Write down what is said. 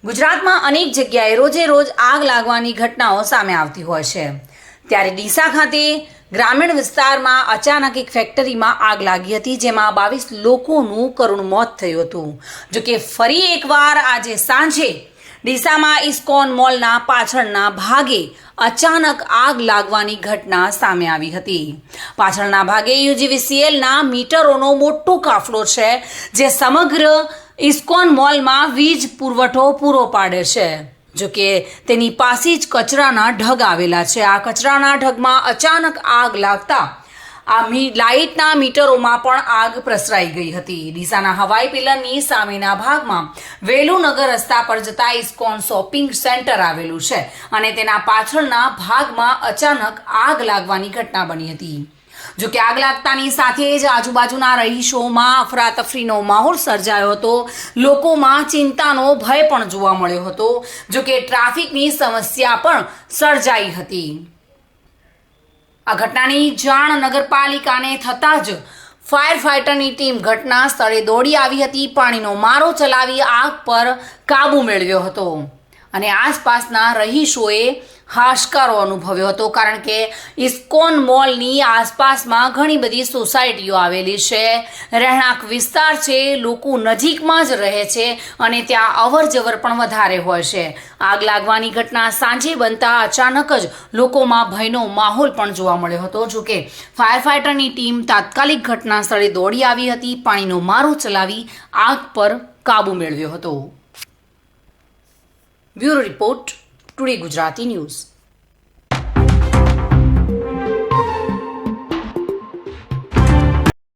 ગુજરાતમાં અનેક જગ્યાએ રોજે રોજ આગ લાગવાની ઘટનાઓ સામે આવતી હોય છે। ત્યારે ડીસા ખાતે ગ્રામીણ વિસ્તારમાં અચાનક એક ફેક્ટરીમાં આગ લાગી હતી, જેમાં 22 લોકોનું કરુણ મોત થયું હતું। જો કે ફરી એકવાર આજે સાંજે ડીસામાં ઇસ્કોન મોલના પાછળના ભાગે અચાનક આગ લાગવાની ઘટના સામે આવી હતી। પાછળના ભાગે યુજીવીસીએલના મીટરોનો મોટો કાફલો છે, જે સમગ્ર ઇસ્કોન મોલમાં વીજ પુરવઠો પૂરો પાડે છે। જો કે તેની પાસે જ કચરાના ઢગ આવેલા છે। આ કચરાના ઢગમાં અચાનક આગ લાગતા આ લાઇટના મીટરોમાં પણ આગ પ્રસરાઈ ગઈ હતી। ડીસાના હવાઈ પિલરની સામેના ભાગમાં વેલુનગર રસ્તા પર જતા ઇસ્કોન શોપિંગ સેન્ટર આવેલું છે અને તેના પાછળના ભાગમાં અચાનક આગ લાગવાની ઘટના બની હતી। જો કે આગ લાગતાની સાથે જ આજુબાજુના રહીશોમાં અફરાતફરીનો માહોલ સર્જાયો હતો। લોકોમાં ચિંતાનો ભય પણ જોવા મળ્યો હતો। જો કે ટ્રાફિકની સમસ્યા પણ સર્જાઈ હતી। આ ઘટનાની જાણ નગરપાલિકાને થતાં જ ફાયર ફાઇટરની ટીમ ઘટના સ્થળે દોડી આવી હતી। પાણીનો મારો ચલાવી આગ પર કાબૂ મેળવ્યો હતો અને આસપાસના રહીશોએ હાશકારો અનુભવ્યો હતો, કારણ કે ઇસ્કોન મોલની આસપાસમાં ઘણી બધી સોસાયટીઓ આવેલી છે, રહેણાંક વિસ્તાર છે, લોકો નજીકમાં જ રહે છે અને ત્યાં અવર જવર પણ વધારે હોય છે। આગ લાગવાની ઘટના સાંજે બનતા અચાનક જ લોકોમાં ભયનો માહોલ પણ જોવા મળ્યો હતો। જો કે ફાયર ફાઇટરની ટીમ તાત્કાલિક ઘટના સ્થળે દોડી આવી હતી, પાણીનો મારો ચલાવી આગ પર કાબૂ મેળવ્યો હતો। Bureau report, today Gujarati news.